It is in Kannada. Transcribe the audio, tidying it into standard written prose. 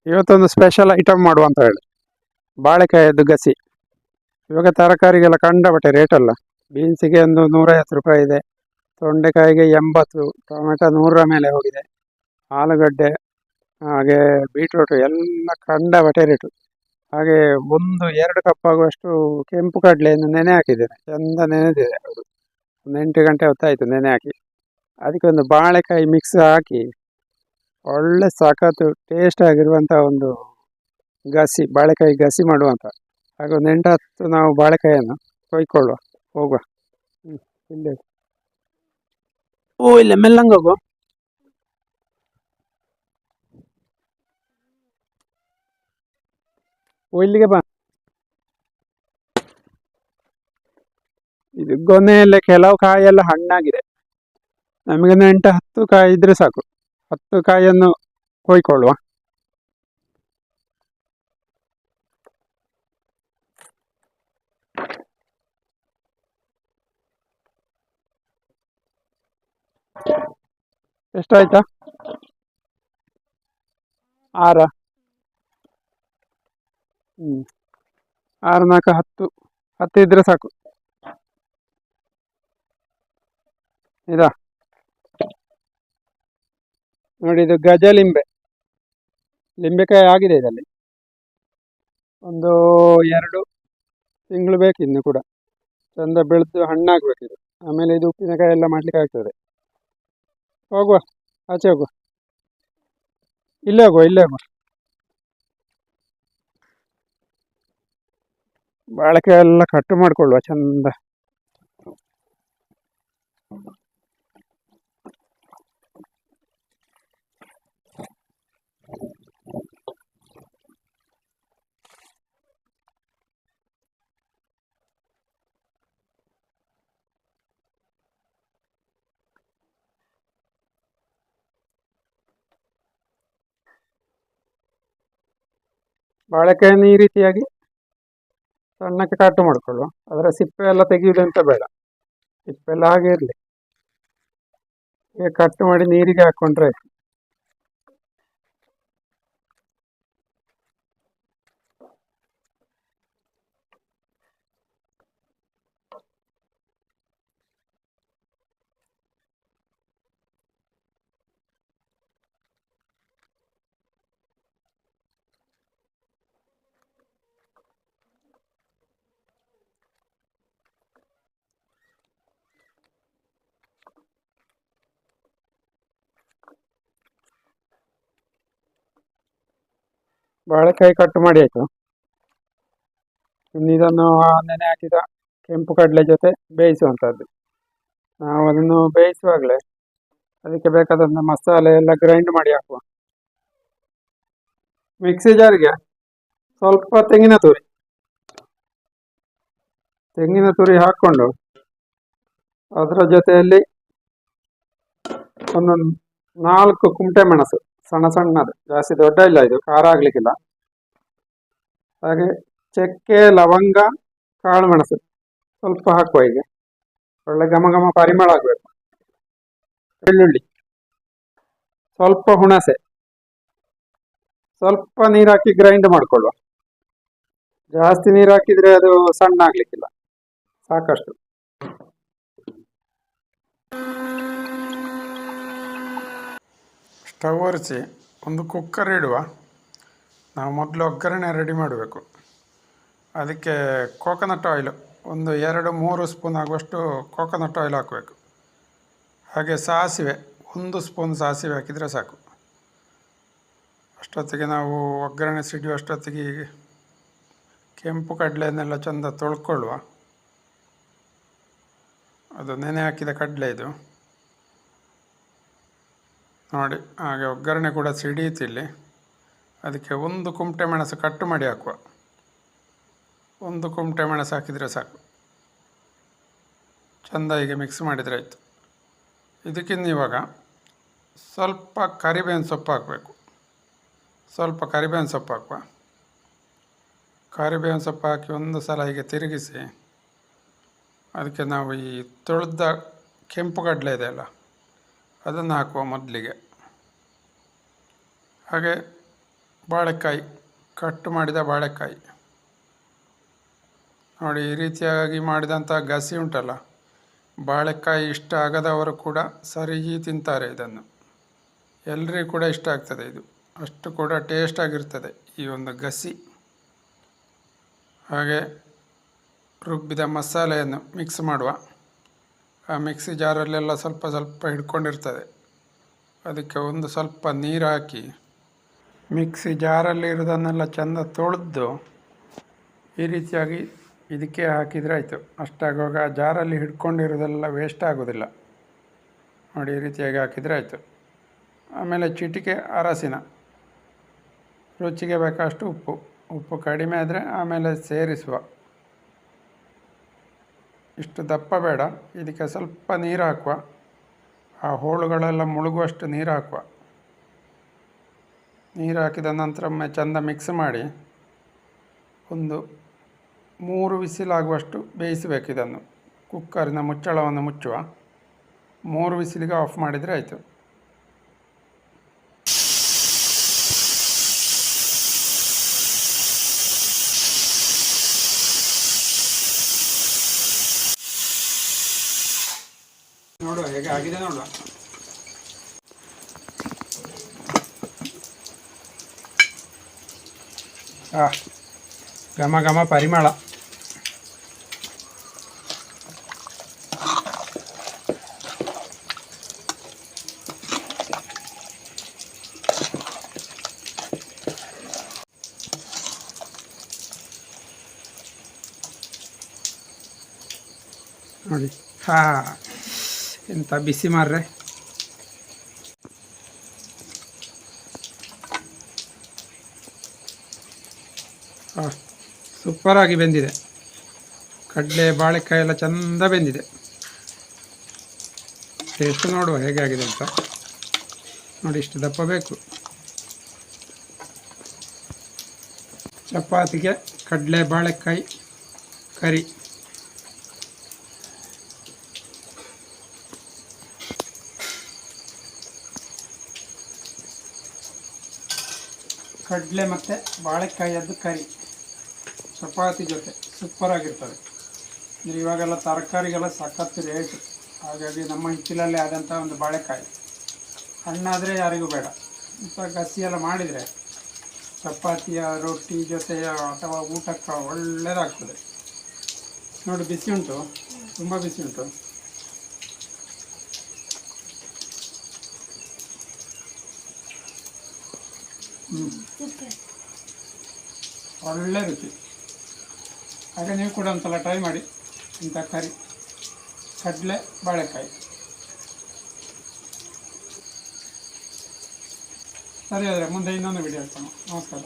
ಇವತ್ತೊಂದು ಸ್ಪೆಷಲ್ ಐಟಮ್ ಮಾಡುವ ಅಂತ ಹೇಳಿ, ಬಾಳೆಕಾಯದ್ದು ಗಸಿ. ಇವಾಗ ತರಕಾರಿಗೆಲ್ಲ ಕಂಡಬಟ್ಟೆ ರೇಟ್ ಅಲ್ಲ. ಬೀನ್ಸಿಗೆ ಒಂದು 150 ರೂಪಾಯಿ ಇದೆ, ತೊಂಡೆಕಾಯಿಗೆ 80, ಟೊಮೆಟೊ 100ರ ಮೇಲೆ ಹೋಗಿದೆ, ಆಲೂಗಡ್ಡೆ ಹಾಗೆ ಬೀಟ್ರೂಟ್ ಎಲ್ಲ ಕಂಡಬಟ್ಟೆ ರೇಟು. ಹಾಗೆ 1-2 ಕಪ್ ಆಗುವಷ್ಟು ಕೆಂಪು ಕಡಲೆಯನ್ನು ನೆನೆ ಹಾಕಿದ್ದೇನೆ, ಚೆಂದ ನೆನೆದಿದೆ. ಅದು ಒಂದು 8 ಗಂಟೆ ಹೊತ್ತಾಯಿತು ನೆನೆ ಹಾಕಿ. ಅದಕ್ಕೆ ಒಂದು ಬಾಳೆಕಾಯಿ ಮಿಕ್ಸ್ ಹಾಕಿ ಒಳ್ಳೆ ಸಖತ್ತು ಟೇಸ್ಟ್ ಆಗಿರುವಂಥ ಒಂದು ಗಸಿ, ಬಾಳೆಕಾಯಿ ಗಸಿ ಮಾಡುವಂಥ. ಹಾಗೆ ಒಂದು 8-10 ನಾವು ಬಾಳೆಕಾಯಿಯನ್ನು ಕೊಯ್ಕೊಳ್ಳುವ. ಹೋಗುವ. ಇಲ್ಲೇ ಇಲ್ಲೇ ಮೆಲ್ಲಂಗೆ ಹೋಗುವ. ಇಲ್ಲಿಗೆ ಬಾ. ಇದು ಗೊನೆಯಲ್ಲೇ ಕೆಲವು ಕಾಯೆಲ್ಲ ಹಣ್ಣಾಗಿದೆ. ನಮಗೆ 8-10 ಕಾಯಿ ಇದ್ರೆ ಸಾಕು. 10 ಕಾಯಿಯನ್ನು ಕೊಯ್ಕೊಳ್ಳುವ. ಎಷ್ಟಾಯ್ತಾ? 6? 6, 4, 10 ಇದ್ರೆ ಸಾಕು. ಇದಾ ನೋಡಿ, ಇದು ಗಜ ಲಿಂಬೆಕಾಯಿ ಆಗಿದೆ ಇದರಲ್ಲಿ. ಒಂದು 2 ತಿಂಗಳು ಬೇಕು ಇನ್ನು ಕೂಡ. ಚಂದ ಬೆಳೆದು ಹಣ್ಣಾಗಬೇಕಿದು. ಆಮೇಲೆ ಇದು ಉಪ್ಪಿನಕಾಯಿ ಎಲ್ಲ ಮಾಡ್ಲಿಕ್ಕೆ ಆಗ್ತದೆ. ಹೋಗುವ, ಆಚೆ ಹೋಗುವ. ಇಲ್ಲೇ ಹೋಗುವ. ಬಾಳೆಕಾಯಿ ಎಲ್ಲ ಕಟ್ಟು ಮಾಡಿಕೊಳ್ಳುವ ಚಂದ. ಬಾಳೆಕಾಯನ್ನು ಈ ರೀತಿಯಾಗಿ ಸಣ್ಣಕ್ಕೆ ಕಟ್ಟು ಮಾಡಿಕೊಳ್ಳುವ. ಅದರ ಸಿಪ್ಪೆ ಎಲ್ಲ ತೆಗೆಯುವುದಂತ ಬೇಡ, ಸಿಪ್ಪೆಲ್ಲ ಹಾಗೆ ಇರಲಿ. ಕಟ್ಟು ಮಾಡಿ ನೀರಿಗೆ ಹಾಕ್ಕೊಂಡ್ರೆ ಆಯ್ತು. ಬಾಳೆಕಾಯಿ ಕಟ್ಟು ಮಾಡಿ ಆಯಿತು. ಇನ್ನು ಇದನ್ನು ನೆನೆ ಹಾಕಿದ ಕೆಂಪು ಕಡಲೆ ಜೊತೆ ಬೇಯಿಸುವಂಥದ್ದು. ನಾವು ಅದನ್ನು ಬೇಯಿಸುವಾಗಲೇ ಅದಕ್ಕೆ ಬೇಕಾದಂಥ ಮಸಾಲೆ ಎಲ್ಲ ಗ್ರೈಂಡ್ ಮಾಡಿ ಹಾಕುವ. ಮಿಕ್ಸಿ ಜಾರಿಗೆ ಸ್ವಲ್ಪ ತೆಂಗಿನ ತುರಿ ಹಾಕ್ಕೊಂಡು ಅದರ ಜೊತೆಯಲ್ಲಿ ಒಂದು 4 ಕುಮಟೆ ಮೆಣಸು, ಸಣ್ಣದು, ಜಾಸ್ತಿ ದೊಡ್ಡ ಇಲ್ಲ, ಇದು ಖಾರ ಆಗ್ಲಿಕ್ಕಿಲ್ಲ. ಹಾಗೆ ಚಕ್ಕೆ, ಲವಂಗ, ಕಾಳು ಮೆಣಸು ಸ್ವಲ್ಪ ಹಾಕುವ. ಹೀಗೆ ಒಳ್ಳೆ ಘಮ ಪರಿಮಳ ಆಗಬೇಕು. ಬೆಳ್ಳುಳ್ಳಿ, ಸ್ವಲ್ಪ ಹುಣಸೆ, ಸ್ವಲ್ಪ ನೀರು ಹಾಕಿ ಗ್ರೈಂಡ್ ಮಾಡಿಕೊಳ್ಳುವ. ಜಾಸ್ತಿ ನೀರು ಹಾಕಿದ್ರೆ ಅದು ಸಣ್ಣ ಆಗ್ಲಿಕ್ಕಿಲ್ಲ, ಸಾಕಷ್ಟು. ಸ್ಟವ್ ಒರೆಸಿ ಒಂದು ಕುಕ್ಕರ್ ಇಡುವ. ನಾವು ಮೊದಲು ಒಗ್ಗರಣೆ ರೆಡಿ ಮಾಡಬೇಕು. ಅದಕ್ಕೆ ಕೋಕೋನಟ್ ಆಯಿಲು ಒಂದು 2-3 ಸ್ಪೂನ್ ಆಗುವಷ್ಟು ಕೋಕೋನಟ್ ಆಯಿಲ್ ಹಾಕಬೇಕು. ಹಾಗೆ ಸಾಸಿವೆ 1 ಸ್ಪೂನ್ ಸಾಸಿವೆ ಹಾಕಿದರೆ ಸಾಕು. ಅಷ್ಟೊತ್ತಿಗೆ ನಾವು ಒಗ್ಗರಣೆ ಸಿಡಿಯುವಷ್ಟೊತ್ತಿಗೆ ಕೆಂಪು ಕಡಲೆಯನ್ನೆಲ್ಲ ಚೆಂದ ತೊಳ್ಕೊಳ್ಳುವ. ಅದು ನೆನೆ ಹಾಕಿದ ಕಡಲೆ ಇದು ನೋಡಿ. ಹಾಗೆ ಒಗ್ಗರಣೆ ಕೂಡ ಸಿಡಿಯುತ್ತಿಲ್ಲಿ. ಅದಕ್ಕೆ 1 ಕುಮಟೆ ಮೆಣಸು ಕಟ್ಟು ಮಾಡಿ ಹಾಕುವ. 1 ಕುಮಟೆ ಮೆಣಸು ಹಾಕಿದರೆ ಸಾಕು. ಚೆಂದ ಹೀಗೆ ಮಿಕ್ಸ್ ಮಾಡಿದರೆ ಆಯಿತು. ಇದಕ್ಕಿಂತ ಇವಾಗ ಸ್ವಲ್ಪ ಕರಿಬೇವಿನ ಸೊಪ್ಪು ಹಾಕಬೇಕು. ಸ್ವಲ್ಪ ಕರಿಬೇವಿನ ಸೊಪ್ಪು ಹಾಕುವ. ಕರಿಬೇವಿನ ಸೊಪ್ಪು ಹಾಕಿ ಒಂದು ಸಲ ಹೀಗೆ ತಿರುಗಿಸಿ ಅದಕ್ಕೆ ನಾವು ಈ ತೊಳೆದ ಕೆಂಪು ಕಡಲೆ ಇದೆಯಲ್ಲ ಅದನ್ನು ಹಾಕುವ ಮೊದಲಿಗೆ. ಹಾಗೆ ಬಾಳೆಕಾಯಿ, ಕಟ್ ಮಾಡಿದ ಬಾಳೆಕಾಯಿ ನೋಡಿ. ಈ ರೀತಿಯಾಗಿ ಮಾಡಿದಂಥ ಗಸಿ ಉಂಟಲ್ಲ, ಬಾಳೆಕಾಯಿ ಇಷ್ಟ ಆಗದವರು ಕೂಡ ಸರಿಗಿ ತಿಂತಾರೆ. ಇದನ್ನು ಎಲ್ಲರಿಗೂ ಕೂಡ ಇಷ್ಟ ಆಗ್ತದೆ. ಇದು ಅಷ್ಟು ಕೂಡ ಟೇಸ್ಟ್ ಆಗಿರ್ತದೆ ಈ ಒಂದು ಗಸಿ. ಹಾಗೆ ರುಬ್ಬಿದ ಮಸಾಲೆಯನ್ನು ಮಿಕ್ಸ್ ಮಾಡುವ. ಆ ಮಿಕ್ಸಿ ಜಾರಲ್ಲೆಲ್ಲ ಸ್ವಲ್ಪ ಸ್ವಲ್ಪ ಹಿಡ್ಕೊಂಡಿರ್ತದೆ. ಅದಕ್ಕೆ ಒಂದು ಸ್ವಲ್ಪ ನೀರು ಹಾಕಿ ಮಿಕ್ಸಿ ಜಾರಲ್ಲಿ ಇರೋದನ್ನೆಲ್ಲ ಚೆಂದ ತೊಳೆದು ಈ ರೀತಿಯಾಗಿ ಇದಕ್ಕೆ ಹಾಕಿದರೆ ಆಯಿತು. ಅಷ್ಟಾಗುವಾಗ ಜಾರಲ್ಲಿ ಹಿಡ್ಕೊಂಡಿರೋದೆಲ್ಲ ವೇಸ್ಟ್ ಆಗೋದಿಲ್ಲ ನೋಡಿ. ಈ ರೀತಿಯಾಗಿ ಹಾಕಿದರೆ ಆಯಿತು. ಆಮೇಲೆ ಚಿಟಿಕೆ ಅರಸಿನ, ರುಚಿಗೆ ಬೇಕಷ್ಟು ಉಪ್ಪು. ಉಪ್ಪು ಕಡಿಮೆ ಆದರೆ ಆಮೇಲೆ ಸೇರಿಸುವ. ಇಷ್ಟು ದಪ್ಪ ಬೇಡ. ಇದಕ್ಕೆ ಸ್ವಲ್ಪ ನೀರು ಹಾಕುವ. ಆ ಹೋಳುಗಳೆಲ್ಲ ಮುಳುಗುವಷ್ಟು ನೀರು ಹಾಕುವ. ನೀರು ಹಾಕಿದ ನಂತರ ಚೆಂದ ಮಿಕ್ಸ್ ಮಾಡಿ ಒಂದು 3 ವಿಸಿಲಾಗುವಷ್ಟು ಬೇಯಿಸಬೇಕು. ಇದನ್ನು ಕುಕ್ಕರಿನ ಮುಚ್ಚಳವನ್ನು ಮುಚ್ಚುವ. 3 ವಿಸಿಲಿಗೆ ಆಫ್ ಮಾಡಿದರೆ ಆಯಿತು. ನೋಡುವ ಹೇಗೆ ಆಗಿದೆ ನೋಡುವ. ಘಮ ಘಮ ಪರಿಮಳ. ನೋಡಿ, ಎಂಥ ಬಿಸಿ ಮಾರ್ರೆ. ಸೂಪರಾಗಿ ಬೆಂದಿದೆ. ಕಡಲೆ ಬಾಳೆಕಾಯಿ ಎಲ್ಲ ಚೆಂದ ಬೆಂದಿದೆ. ಟೇಸ್ಟ್ ನೋಡುವ ಹೇಗೆ ಆಗಿದೆ ಅಂತ. ನೋಡಿ, ಇಷ್ಟು ದಪ್ಪ ಬೇಕು. ಚಪಾತಿಗೆ ಕಡಲೆ ಬಾಳೆಕಾಯಿ ಕರಿ. ಕಡಲೆ ಮತ್ತು ಬಾಳೆಕಾಯಿಯದ್ದು ಕರಿ ಚಪಾತಿ ಜೊತೆ ಸೂಪರಾಗಿರ್ತದೆ. ಇವಾಗೆಲ್ಲ ತರಕಾರಿಗೆಲ್ಲ ಸಖತ್ತು ರೇಟು. ಹಾಗಾಗಿ ನಮ್ಮ ಹಿತ್ತಲಲ್ಲೇ ಆದಂಥ ಒಂದು ಬಾಳೆಕಾಯಿ ಹಣ್ಣಾದರೆ ಯಾರಿಗೂ ಬೇಡ. ಸ್ವಲ್ಪ ಗಸಿ ಎಲ್ಲ ಮಾಡಿದರೆ ಚಪಾತಿಯ ರೊಟ್ಟಿ ಜೊತೆ ಅಥವಾ ಊಟಕ್ಕೆ ಒಳ್ಳೆಯದಾಗ್ತದೆ. ನೋಡಿ, ಬಿಸಿ ಉಂಟು, ತುಂಬ ಬಿಸಿ ಉಂಟು. ಒಳ್ಳೆ ರುಚಿ. ಹಾಗೆ ನೀವು ಕೂಡ ಒಂದ್ಸಲ ಟ್ರೈ ಮಾಡಿ ಇಂಥ ಕರಿ ಕಡಲೆ ಬಾಳೆಕಾಯಿ. ಸರಿ, ಆದರೆ ಮುಂದೆ ಇನ್ನೊಂದು ವಿಡಿಯೋ ಇರ್ತಾನೆ. ನಮಸ್ಕಾರ.